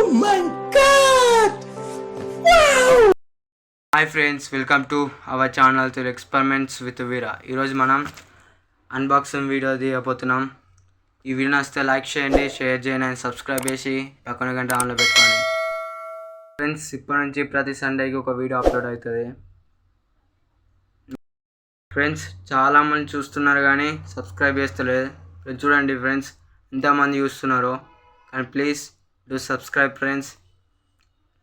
my god! Wow! Hi friends, welcome to our channel to experiments with Veera. ఈరోజు మనం unboxing video తీయబోతున్నాం. ఈ video నచ్చితే like చేయండి, share చేయండి అండ్ సబ్స్క్రైబ్ చేసి పక్కన గంట ఆన్లో పెట్టుకోండి. ఫ్రెండ్స్, ఇప్పటి నుంచి ప్రతి సండేకి ఒక వీడియో అప్లోడ్ అవుతుంది. ఫ్రెండ్స్, చాలామంది చూస్తున్నారు కానీ సబ్స్క్రైబ్ చేస్తలేదు. చూడండి ఫ్రెండ్స్, ఎంతమంది చూస్తున్నారో, కానీ please do subscribe friends.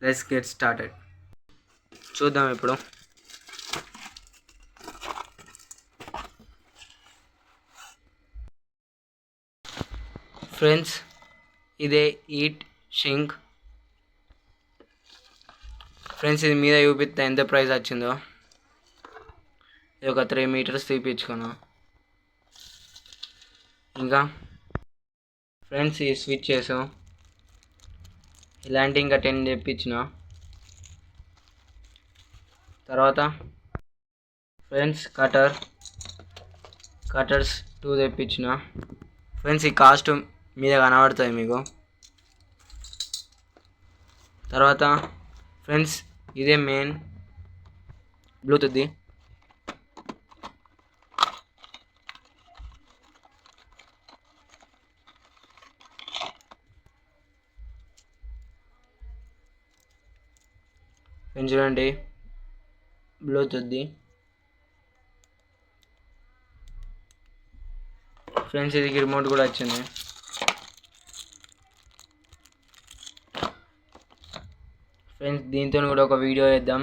Let's get started. చూద్దాం ఇప్పుడు. ఫ్రెండ్స్, ఇదే ఈట్ షింక్. ఫ్రెండ్స్, ఇది మీద చూపిస్తే ఎంత ప్రైస్ వచ్చిందో. ఇది ఒక 3 మీటర్స్ తీపించుకున్నా. ఇంకా ఫ్రెండ్స్, ఈ స్విచ్ చేసాం. ఇలాంటి ఇంకా 10 తెప్పించిన. తర్వాత ఫ్రెండ్స్, కటర్స్ 2 తెప్పించిన. ఫ్రెండ్స్, ఈ కాస్ట్ మీద కనబడుతుంది మీకు. తర్వాత ఫ్రెండ్స్, ఇదే మెయిన్ బ్లూటూత్ది. ఫ్రెండ్స్ చూడండి, బ్లూటూత్ది. ఫ్రెండ్స్, ఇది రిమోట్ కూడా వచ్చింది. ఫ్రెండ్స్, దీంతో కూడా ఒక వీడియో చేద్దాం.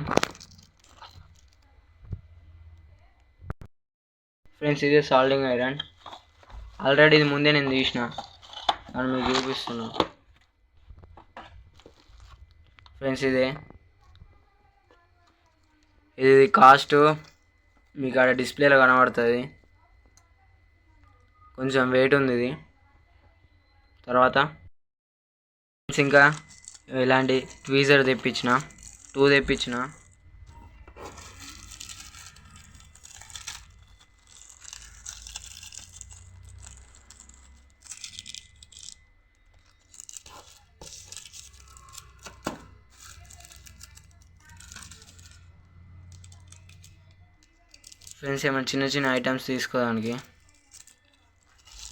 ఫ్రెండ్స్, ఇదే సాల్డింగ్ ఐరన్. ఆల్రెడీ ఇది ముందే నేను తీసిన, అని మీకు చూపిస్తున్నా. ఫ్రెండ్స్, ఇది కాస్ట్ మీకు ఆడ డిస్ప్లేలో కనబడుతుంది. కొంచెం వెయిట్ ఉంది ఇది. తర్వాత ఇంకా ఇలాంటి ట్వీజర్ తెప్పించిన, 2 తెప్పించిన. ఫ్రెండ్స్, ఏమైనా చిన్న చిన్న ఐటమ్స్ తీసుకోవడానికి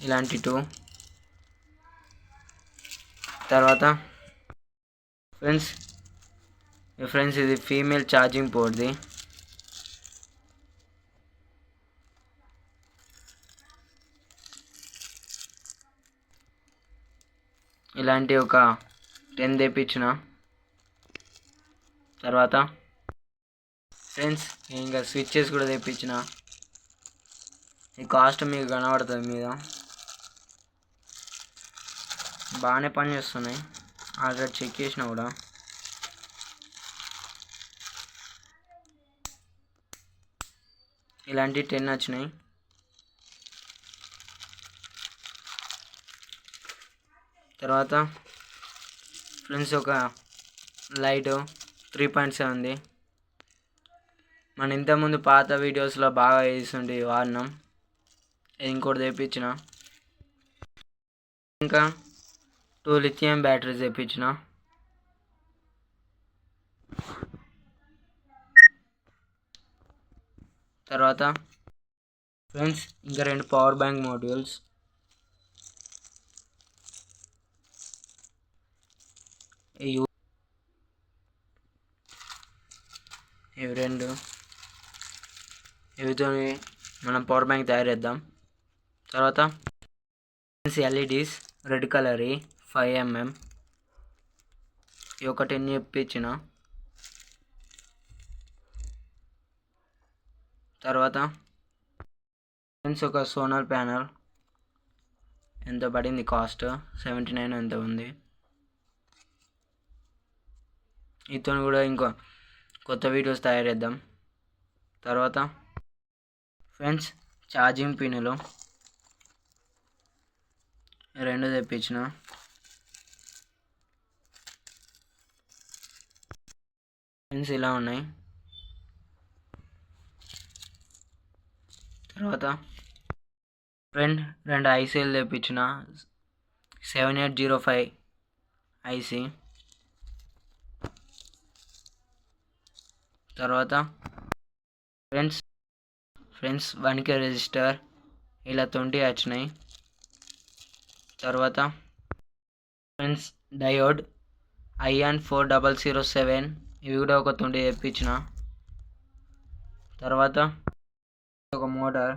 ఇలాంటి 2. తర్వాత ఫ్రెండ్స్, ఇది ఫీమేల్ ఛార్జింగ్ పోర్ట్ది. ఇలాంటి ఒక 10 తెప్పించిన. తర్వాత ఫ్రెండ్స్, ఇంకా స్విచ్చెస్ కూడా తెప్పించిన. ఈ కాస్ట్ మీకు కనబడుతుంది మీద. బాగానే పని చేస్తున్నాయి, ఆల్రెడీ చెక్ చేసిన కూడా. ఇలాంటి 10 వచ్చినాయి. తర్వాత ఫ్రెండ్స్, ఒక లైట్ 3.7ది. మన ఇంతకుముందు పాత వీడియోస్లో బాగా వేస్తుంటే వాడినాం. ఇంకోటి తెప్పించిన. ఇంకా 2 లిథియం బ్యాటరీస్ తెప్పించిన. తర్వాత ఫ్రెండ్స్, ఇంకా 2 పవర్ బ్యాంక్ మోడ్యూల్స్. ఇవి 2. ఇవితో మనం పవర్ బ్యాంక్ తయారు చేద్దాం. తర్వాత ఎల్ఈడీస్ రెడ్ కలర్ 5mm. ఇవి ఒక 10 తెప్పించిన. తర్వాత ఫ్రెండ్స్, ఒక సోలార్ ప్యానల్. ఎంత పడింది కాస్ట్? 79 ఎంత ఉంది. ఇతో కూడా ఇంకో కొత్త వీడియోస్ తయారు చేద్దాం. తర్వాత ఫ్రెండ్స్, ఛార్జింగ్ పిన్నులు 2 తెప్పించిన. ఫ్రెండ్స్, ఇలా ఉన్నాయి. తర్వాత ఫ్రెండ్ 2 ఐసీలు తెప్పించిన. 7805 ఐసీ. తర్వాత ఫ్రెండ్స్ 1K రెజిస్టర్ ఇలా 20 వచ్చినాయి. తర్వాత ఫ్రెండ్స్ డయోడ్ IN 4007 ఇవి కూడా ఒక 20 తెప్పించిన. తర్వాత ఒక మోటార్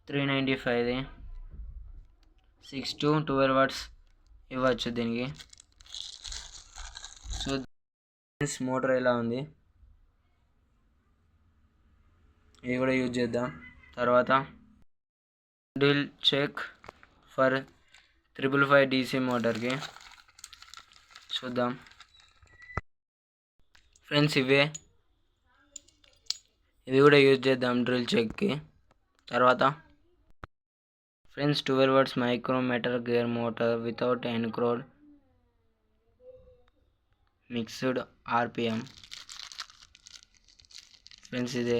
395ది 6 to 12 వాట్స్ ఇవ్వచ్చు దీనికి. సో మోటార్ ఎలా ఉంది ఇది కూడా యూజ్ చేద్దాం. తర్వాత డ్రిల్ చెక్ ఫర్ 555 DC మోటార్కి చూద్దాం. ఫ్రెండ్స్ ఇవి కూడా యూజ్ చేద్దాం డ్రిల్ చెక్కి. తర్వాత friends 12 watts micrometer gear motor without encoder mixed RPM. Friends ఇదే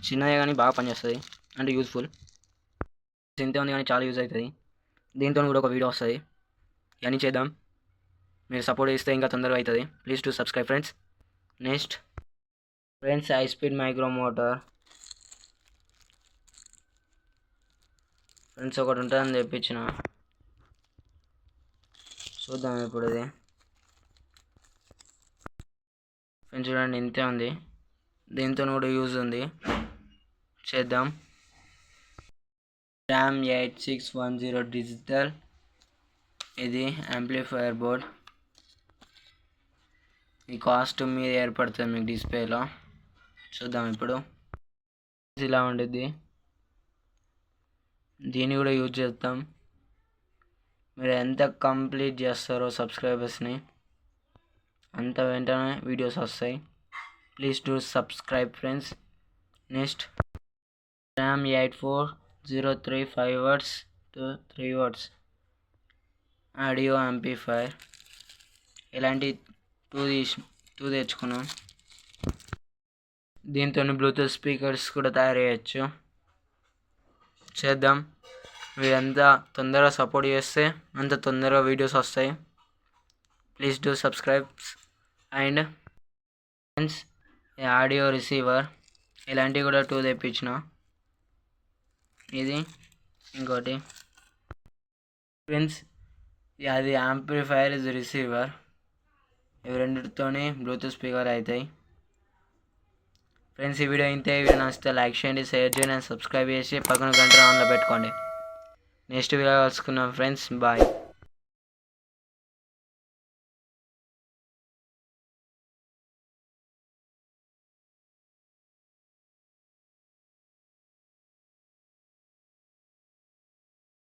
చిన్నదే కానీ బాగా పనిచేస్తుంది, అంటే యూజ్ఫుల్. ఇంతే ఉంది కానీ చాలా యూజ్ అవుతుంది. దీంతో కూడా ఒక వీడియో వస్తుంది. ఇవన్నీ చేద్దాం. మీరు సపోర్ట్ చేస్తే ఇంకా తొందరగా అవుతుంది. Please to subscribe friends. Next friends high speed micro motor friends ఒకటి ఉంటుందని తెప్పించిన. చూద్దాం ఇప్పుడు ఇది. ఫ్రెండ్స్ చూడండి ఇంతే ఉంది. దీంతో కూడా యూజ్ ఉంది, చేద్దాం. RAM 8610 డిజిటల్, ఇది యాంప్లిఫైయర్ బోర్డ్. ఈ కాస్ట్ మీద ఏర్పడుతుంది మీకు డిస్ప్లేలో. చూద్దాం ఇప్పుడు. ఇలా ఉండిద్ది. దీన్ని కూడా యూజ్ చేద్దాం. మీరు ఎంత కంప్లీట్ చేస్తారో సబ్స్క్రైబర్స్ని అంత వెంటనే వీడియోస్ వస్తాయి. Please to subscribe friends. Next RAM 8403 5 watts to 3 watts audio amplifier. ఇలాంటి 2 తెచ్చుకున్నాం. దీంతో బ్లూటూత్ స్పీకర్స్ కూడా తయారు చేయొచ్చు, చేద్దాం. మీరు ఎంత తొందరగా సపోర్ట్ చేస్తే అంత తొందరగా వీడియోస్ వస్తాయి. Please do subscribe. And friends ఈ ఆడియో రిసీవర్ ఇలాంటివి కూడా 2 తెప్పించిన. ఇది ఇంకోటి. ఫ్రెండ్స్ అది యాంప్లిఫైయర్, ఇది రిసీవర్. ఇవి రెండితోనే బ్లూటూత్ స్పీకర్ అవుతాయి. ఫ్రెండ్స్ ఈ వీడియో ఇంతే. ఈ వీడియో నచ్చితే లైక్ చేయండి, షేర్ చేయండి అండ్ సబ్స్క్రైబ్ చేసి పక్కన గంట ఆన్లో పెట్టుకోండి. నెక్స్ట్ వీడియో కలుసుకుందాం ఫ్రెండ్స్. బాయ్.